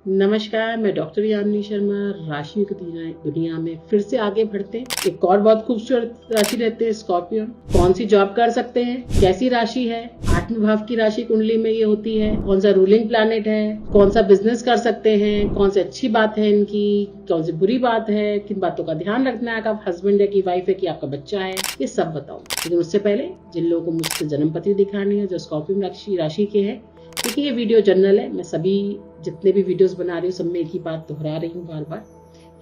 नमस्कार, मैं डॉक्टर यामिनी शर्मा। राशियों की दुनिया में फिर से आगे बढ़ते हैं। एक और बहुत खूबसूरत राशि रहते हैं स्कॉर्पियो। कौन सी जॉब कर सकते हैं, कैसी राशि है, 8वें भाव की राशि कुंडली में ये होती है, कौन सा रूलिंग प्लैनेट है, कौन सा बिजनेस कर सकते हैं, कौन सी अच्छी बात है इनकी, कौन सी बुरी बात है, किन बातों का ध्यान रखना है, आपका हस्बैंड है कि वाइफ है कि आपका बच्चा है, ये सब बताऊँ। लेकिन उससे पहले जिन लोगों को मुझसे जन्म पत्री दिखानी है, जो स्कॉर्पियो राशि के हैं, क्योंकि ये वीडियो जनरल है, मैं सभी जितने भी वीडियोस बना रही हूँ सब में एक ही बात दोहरा रही हूँ बार बार,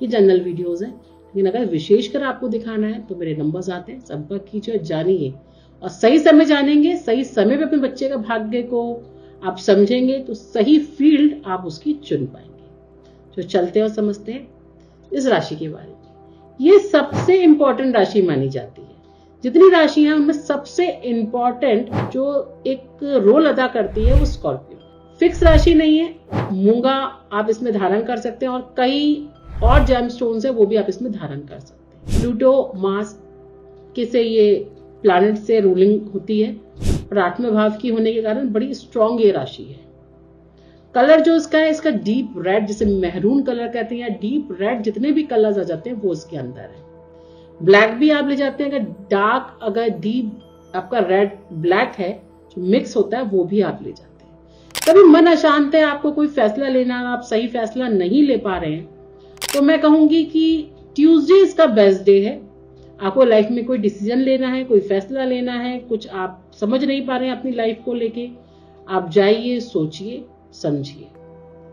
ये जनरल वीडियोस हैं। लेकिन अगर विशेषकर आपको दिखाना है तो मेरे नंबर्स आते हैं, संपर्क कीजिए, जानिए और सही समय जानेंगे, सही समय पे अपने बच्चे का भाग्य को आप समझेंगे तो सही फील्ड आप उसकी चुन पाएंगे। तो चलते हैं और समझते हैं इस राशि के बारे में। ये सबसे इंपॉर्टेंट राशि मानी जाती है। जितनी राशियां हैं उनमें सबसे इंपॉर्टेंट जो एक रोल अदा करती है वो स्कॉर्पियो। फिक्स राशि नहीं है, मूंगा आप इसमें धारण कर सकते हैं और कई और जेमस्टोन्स है वो भी आप इसमें धारण कर सकते हैं। प्लूटो मार्स के से ये प्लैनेट से रूलिंग होती है और 8वें भाव की होने के कारण बड़ी स्ट्रॉन्ग ये राशि है। कलर जो इसका है, इसका डीप रेड, जिसे मेहरून कलर कहते हैं या डीप रेड, जितने भी कलर्स आ जाते हैं वो इसके अंदर है। ब्लैक भी आप ले जाते हैं, अगर डार्क, अगर डीप आपका रेड ब्लैक है जो मिक्स होता है वो भी आप ले जाते हैं। कभी मन अशांत है, आपको कोई फैसला लेना, आप सही फैसला नहीं ले पा रहे हैं, तो मैं कहूंगी कि ट्यूसडे इसका बेस्ट डे है। आपको लाइफ में कोई डिसीजन लेना है, कोई फैसला लेना है, कुछ आप समझ नहीं पा रहे हैं अपनी लाइफ को लेके, आप जाइए, सोचिए, समझिए,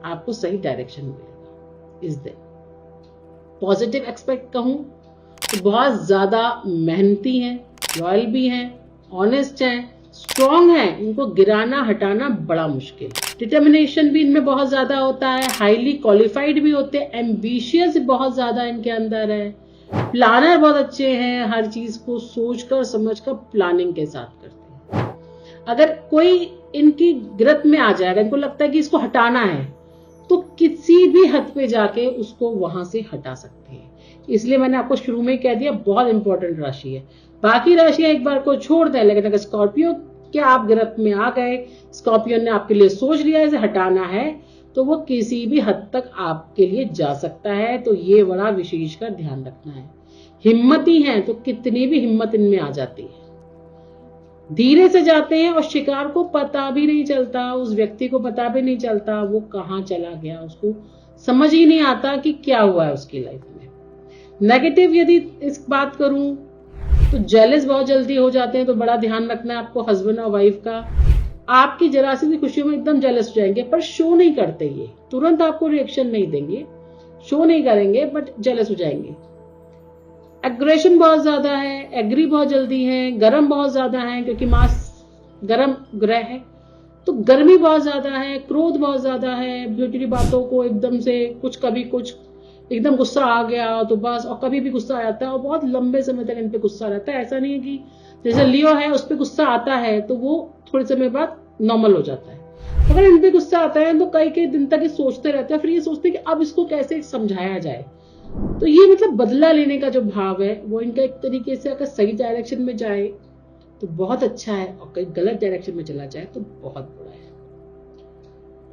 आपको सही डायरेक्शन मिलेगा इस दिन। पॉजिटिव एक्सपेक्ट कहूं तो बहुत ज्यादा मेहनती हैं, लॉयल भी हैं, ऑनेस्ट हैं, स्ट्रॉन्ग हैं, इनको गिराना हटाना बड़ा मुश्किल है। डिटर्मिनेशन भी इनमें बहुत ज्यादा होता है, हाईली क्वालिफाइड भी होते हैं, एम्बिशियस बहुत ज्यादा इनके अंदर है, प्लानर बहुत अच्छे हैं, हर चीज को सोचकर समझकर प्लानिंग के साथ करते हैं। अगर कोई इनकी गिरफ्त में आ जाएगा, इनको लगता है कि इसको हटाना है, तो किसी भी हद पे जाके उसको वहां से हटा सकते हैं। इसलिए मैंने आपको शुरू में ही कह दिया बहुत इंपॉर्टेंट राशि है। बाकी राशियां एक बार को छोड़ दें, लेकिन अगर स्कॉर्पियो के आप गिरफ्त में आ गए, स्कॉर्पियो ने आपके लिए सोच लिया इसे हटाना है, तो वो किसी भी हद तक आपके लिए जा सकता है। तो ये बड़ा विशेषकर ध्यान रखना है। हिम्मती हैं तो कितनी भी हिम्मत इनमें आ जाती है, धीरे से जाते हैं और शिकार को पता भी नहीं चलता, उस व्यक्ति को पता भी नहीं चलता वो कहाँ चला गया, उसको समझ ही नहीं आता कि क्या हुआ है उसकी लाइफ में। नेगेटिव यदि इस बात करूं तो जेलस बहुत जल्दी हो जाते हैं, तो बड़ा ध्यान रखना है आपको हस्बैंड और वाइफ का। आपकी जरा सी भी खुशियों में एकदम जेलस हो जाएंगे, पर शो नहीं करते, ये तुरंत आपको रिएक्शन नहीं देंगे, शो नहीं करेंगे, बट जेलस हो जाएंगे। एग्रेशन बहुत ज्यादा है, एग्री बहुत जल्दी है, गर्म बहुत ज्यादा है, क्योंकि मार्स गर्म ग्रह है तो गर्मी बहुत ज्यादा है, क्रोध बहुत ज्यादा है, छोटी छोटी बातों को एकदम से कुछ, कभी कुछ एकदम गुस्सा आ गया तो बस, और कभी भी गुस्सा आ जाता है और बहुत लंबे समय तक इन पे गुस्सा रहता है। ऐसा नहीं है कि जैसे लियो है उस पर गुस्सा आता है तो वो थोड़े समय बाद नॉर्मल हो जाता है, अगर इन पे गुस्सा आता है तो कई कई दिन तक ये सोचते रहते हैं, फिर ये सोचते हैं कि अब इसको कैसे समझाया जाए। तो ये मतलब बदला लेने का जो भाव है वो इनका एक तरीके से अगर सही डायरेक्शन में जाए तो बहुत अच्छा है, और कहीं गलत डायरेक्शन में चला जाए तो बहुत बुरा है।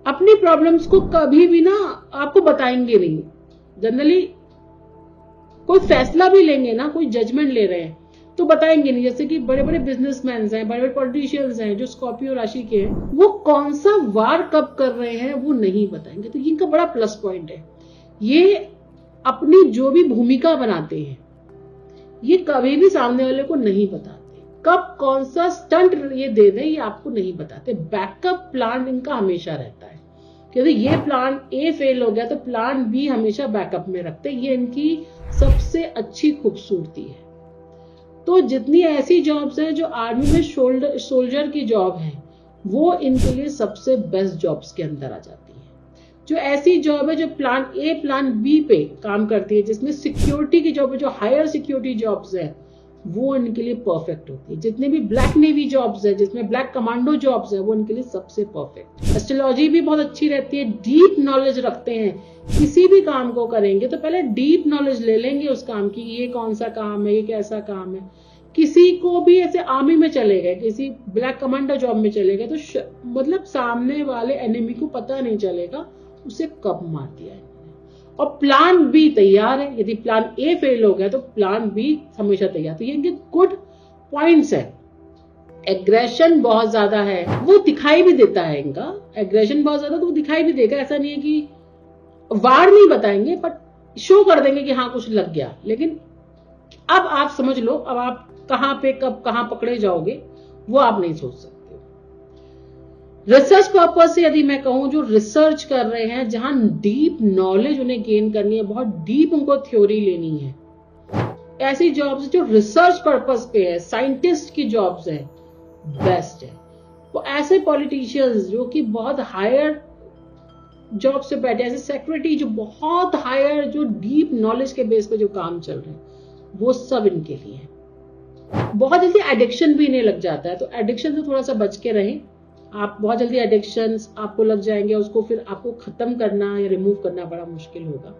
अपनी प्रॉब्लम्स को कभी भी ना आपको बताएंगे नहीं। जनरली कोई फैसला भी लेंगे ना, कोई जजमेंट ले रहे हैं तो बताएंगे नहीं। जैसे कि बड़े बड़े बिजनेसमैन हैं, बड़े बड़े पॉलिटिशियंस हैं जो स्कॉर्पियो राशि के हैं, वो कौन सा वार कब कर रहे हैं वो नहीं बताएंगे। तो इनका बड़ा प्लस पॉइंट है, ये अपनी जो भी भूमिका बनाते हैं ये कभी भी सामने वाले को नहीं बताते, कब कौन सा स्टंट ये दे दें ये आपको नहीं बताते। बैकअप प्लान इनका हमेशा रहता है, क्योंकि ये प्लान ए फेल हो गया तो प्लान बी हमेशा बैकअप में रखते हैं। ये इनकी सबसे अच्छी खूबसूरती है। तो जितनी ऐसी जॉब्स हैं जो आर्मी में सोल्जर की जॉब है वो इनके लिए सबसे बेस्ट जॉब्स के अंदर आ जाती है। जो ऐसी जॉब है जो प्लान ए प्लान बी पे काम करती है, जिसमें सिक्योरिटी की जॉब है, जो हायर सिक्योरिटी जॉब्स है, वो इनके लिए परफेक्ट होती है। जितने भी ब्लैक नेवी जॉब्स है, जिसमें ब्लैक कमांडो जॉब्स है, वो इनके लिए सबसे परफेक्ट। एस्ट्रोलॉजी भी बहुत अच्छी रहती है, डीप नॉलेज रखते हैं। किसी भी काम को करेंगे तो पहले डीप नॉलेज ले लेंगे उस काम की, ये कौन सा काम है, ये कैसा काम है। किसी को भी ऐसे आर्मी में चले गए, किसी ब्लैक कमांडो जॉब में चले गए तो मतलब सामने वाले एनिमी को पता नहीं चलेगा, उसे कब मार दिया है। और प्लान बी तैयार है, यदि प्लान ए फेल हो गया तो प्लान बी हमेशा तैयार। तो ये इनके गुड पॉइंट्स है। एग्रेशन बहुत ज्यादा है, वो दिखाई भी देता है इनका। एग्रेशन बहुत ज्यादा तो वो दिखाई भी देगा, ऐसा नहीं है कि वार नहीं बताएंगे बट शो कर देंगे कि हाँ कुछ लग गया। लेकिन अब आप समझ लो, अब आप कहां पे कब कहां पकड़े जाओगे वो आप नहीं सोच सकते। रिसर्च पर्पज से यदि मैं कहूं, जो रिसर्च कर रहे हैं, जहां डीप नॉलेज उन्हें गेन करनी है, बहुत डीप उनको थ्योरी लेनी है, ऐसी जॉब्स जो रिसर्च पर्पज पे है, साइंटिस्ट की जॉब्स है, बेस्ट है। वो ऐसे पॉलिटिशियंस जो कि बहुत हायर जॉब से बैठे, ऐसे सेक्रेटरी जो बहुत हायर, जो डीप नॉलेज के बेस पे जो काम चल रहे हैं, वो सब इनके लिए है। बहुत जल्दी एडिक्शन भी इन्हें लग जाता है, तो एडिक्शन से थोड़ा सा बच के रहें। आप बहुत जल्दी एडिक्शन आपको लग जाएंगे, उसको फिर आपको खत्म करना या रिमूव करना बड़ा मुश्किल होगा।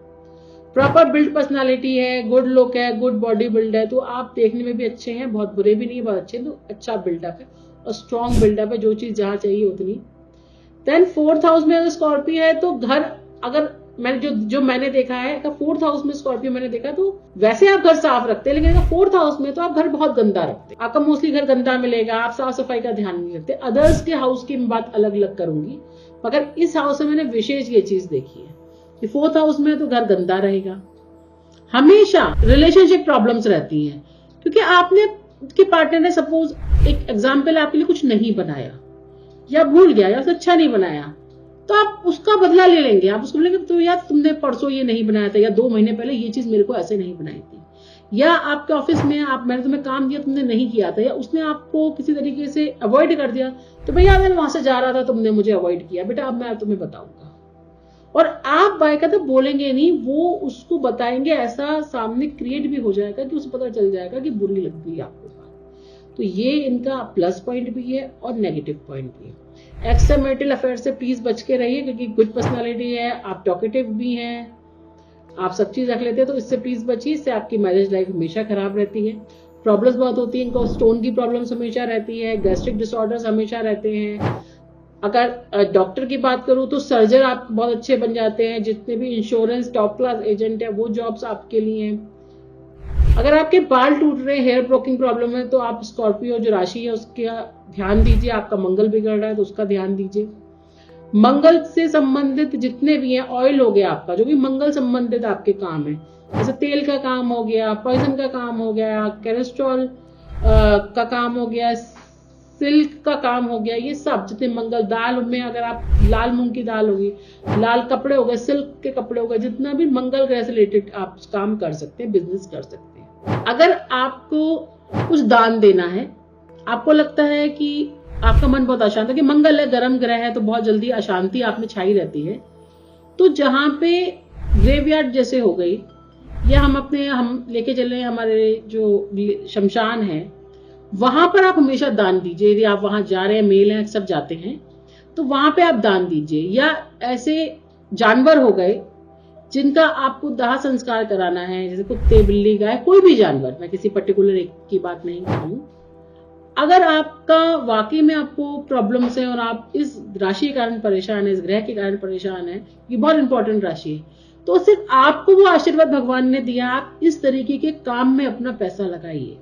प्रॉपर बिल्ड पर्सनालिटी है, गुड लुक है, गुड बॉडी बिल्ड है, तो आप देखने में भी अच्छे हैं, बहुत बुरे भी नहीं, बहुत अच्छे हैं, तो अच्छा बिल्डअप है और स्ट्रॉन्ग बिल्डअप है, जो चीज जहां चाहिए उतनी। देन 4th हाउस में अगर स्कॉर्पियो है तो घर, अगर मैंने जो मैंने देखा है, अगर 4th हाउस में स्कॉर्पियो मैंने देखा, तो वैसे आप घर साफ रखते हैं, लेकिन अगर 4th हाउस में तो आप घर बहुत गंदा रखते हैं। आपका मोस्टली घर गंदा मिलेगा, आप साफ सफाई का ध्यान नहीं रखते। अदर्स के हाउस की मैं बात अलग अलग करूंगी, मगर इस हाउस में मैंने विशेष ये चीज देखी है कि 4th हाउस में तो घर गंदा रहेगा। हमेशा रिलेशनशिप प्रॉब्लम्स रहती हैं, क्योंकि आपने के पार्टनर ने सपोज एक एग्जाम्पल आपके लिए कुछ नहीं बनाया या भूल गया या अच्छा नहीं बनाया, तो आप उसका बदला ले लेंगे। आप उसको बोलेंगे तो यार तुमने परसों ये नहीं बनाया था, या 2 महीने पहले ये चीज मेरे को ऐसे नहीं बनाई थी, या आपके ऑफिस में मैंने तुम्हें काम दिया तुमने नहीं किया था, या उसने आपको किसी तरीके से अवॉइड कर दिया, तो भैया मैं वहां से जा रहा था, तुमने मुझे अवॉइड किया, बेटा अब मैं तुम्हें बताऊंगा। और आप बाकायदा बोलेंगे नहीं, वो उसको बताएंगे, ऐसा सामने क्रिएट भी हो जाएगा कि उसे पता चल जाएगा कि बुरी लग गई आपको बात। तो ये इनका प्लस पॉइंट भी है और नेगेटिव पॉइंट भी है। एक्स्ट्रा मैरिटल अफेयर से प्लीज बच के रहिए, क्योंकि गुड पर्सनालिटी है, आप टॉकेटिव भी हैं, आप सब चीज रख लेते हैं, तो इससे प्लीज बचिए, इससे आपकी मैरिज लाइफ हमेशा खराब रहती है। प्रॉब्लम्स बहुत होती है इनको, स्टोन की प्रॉब्लम्स हमेशा रहती है, गैस्ट्रिक डिसऑर्डर्स हमेशा रहते हैं। अगर डॉक्टर की बात करूं तो सर्जन आप बहुत अच्छे बन जाते हैं, जितने भी इंश्योरेंस टॉप क्लास एजेंट है वो जॉब्स आपके लिए हैं। अगर आपके बाल टूट रहे, हेयर ब्रोकिंग प्रॉब्लम है, तो आप स्कॉर्पियो जो राशि है उसका ध्यान दीजिए। आपका मंगल बिगड़ रहा है तो उसका ध्यान दीजिए। मंगल से संबंधित जितने भी हैं, ऑयल हो गया आपका, जो भी मंगल संबंधित आपके काम है, जैसे तेल का काम हो गया, पॉइजन का काम हो गया, कोलेस्ट्रॉल का काम हो गया, सिल्क का काम हो गया, ये सब जितने मंगल, दाल में अगर आप लाल मूंग की दाल होगी, लाल कपड़े हो गए, सिल्क के कपड़े हो गए, जितना भी मंगल ग्रह से रिलेटेड आप काम कर सकते हैं, बिजनेस कर सकते हैं। अगर आपको कुछ दान देना है, आपको लगता है कि आपका मन बहुत अशांत है, कि मंगल है, गर्म ग्रह है, तो बहुत जल्दी अशांति आप में छाई रहती है, तो जहां पे ग्रेवयार्ड जैसे हो गई, या हम लेके चले हमारे जो शमशान है, वहां पर आप हमेशा दान दीजिए। यदि आप वहां जा रहे हैं, मेल हैं, सब जाते हैं, तो वहां पे आप दान दीजिए। या ऐसे जानवर हो गए जिनका आपको दाह संस्कार कराना है, जैसे कुत्ते, बिल्ली, गाय, कोई भी जानवर, मैं किसी पर्टिकुलर एक की बात नहीं कर रही हूं। अगर आपका वाकई में आपको प्रॉब्लम्स है और आप इस राशि के कारण परेशान है, इस ग्रह के कारण परेशान है, ये बहुत इंपॉर्टेंट राशि है, तो सिर्फ आपको वो आशीर्वाद भगवान ने दिया, आप इस तरीके के काम में अपना पैसा लगाइए,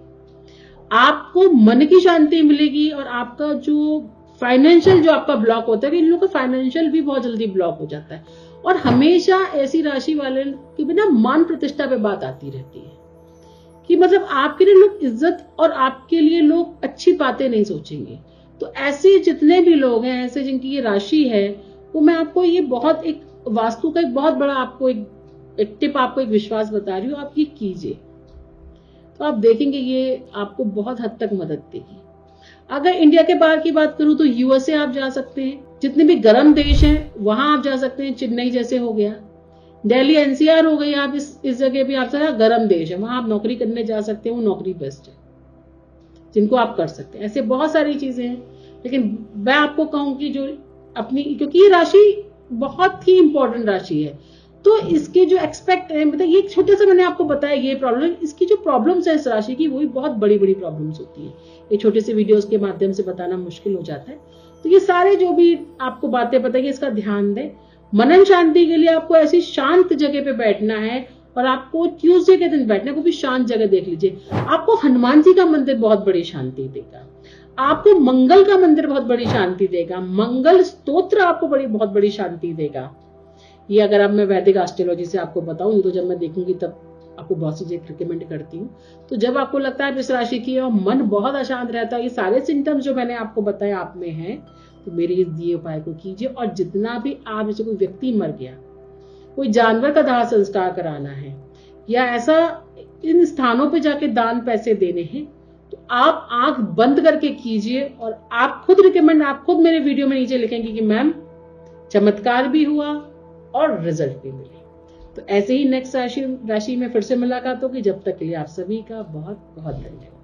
आपको मन की शांति मिलेगी। और आपका जो फाइनेंशियल जो आपका ब्लॉक होता है, कि इन लोगों का फाइनेंशियल भी बहुत जल्दी ब्लॉक हो जाता है, और हमेशा ऐसी राशि वाले के बिना मान प्रतिष्ठा पे बात आती रहती है, कि मतलब आपके लिए लोग इज्जत और आपके लिए लोग अच्छी बातें नहीं सोचेंगे। तो ऐसे जितने भी लोग हैं, ऐसे जिनकी ये राशि है, वो मैं आपको ये बहुत एक वास्तु का एक बहुत बड़ा आपको एक टिप, आपको एक विश्वास बता रही हूँ, आप ये कीजिए, तो आप देखेंगे ये आपको बहुत हद तक मदद देगी। अगर इंडिया के बाहर की बात करूं तो यूएसए आप जा सकते हैं, जितने भी गर्म देश हैं वहां आप जा सकते हैं, चेन्नई जैसे हो गया, दिल्ली एनसीआर हो गई, आप इस जगह भी आप सारा गर्म देश है, वहां आप नौकरी करने जा सकते हैं, वो नौकरी बेस्ट है जिनको आप कर सकते हैं। ऐसे बहुत सारी चीजें हैं, लेकिन मैं आपको कहूंगी जो अपनी, क्योंकि ये राशि बहुत ही इंपॉर्टेंट राशि है, तो इसके जो एक्सपेक्ट है, मतलब ये छोटे से मैंने आपको बताया ये प्रॉब्लम, इसकी जो प्रॉब्लम्स है इस राशि की, वो भी बहुत बड़ी बड़ी प्रॉब्लम्स होती है, ये छोटे से वीडियोस के माध्यम से बताना मुश्किल हो जाता है। तो ये सारे जो भी आपको बातें बताइए, इसका ध्यान दें। मनन शांति के लिए आपको ऐसी शांत जगह पे बैठना है, और आपको ट्यूसडे के दिन बैठने को भी शांत जगह देख लीजिए। आपको हनुमान जी का मंदिर बहुत बड़ी शांति देगा, आपको मंगल का मंदिर बहुत बड़ी शांति देगा, मंगल स्तोत्र आपको बहुत बड़ी शांति देगा। ये अगर अब मैं वैदिक एस्ट्रोलॉजी से आपको बताऊं, तो जब मैं देखूंगी तब आपको बहुत सी चीजें रिकमेंड करती हूँ। तो जब आपको लगता है इस राशि की और मन बहुत अशांत रहता है, ये सारे सिम्टम्स जो मैंने आपको बताए आप में हैं, तो मेरे इस दिए उपाय को कीजिए। और जितना भी आप, जैसे कोई व्यक्ति मर गया, कोई जानवर का दाह संस्कार कराना है, या ऐसा इन स्थानों पे जाके दान पैसे देने हैं, तो आप आंख बंद करके कीजिए। और आप खुद रिकमेंड, आप खुद मेरे वीडियो में नीचे लिखेंगे कि मैम चमत्कार भी हुआ और रिजल्ट भी मिले। तो ऐसे ही नेक्स्ट राशि में फिर से मुलाकात होगी। जब तक के लिए आप सभी का बहुत बहुत धन्यवाद।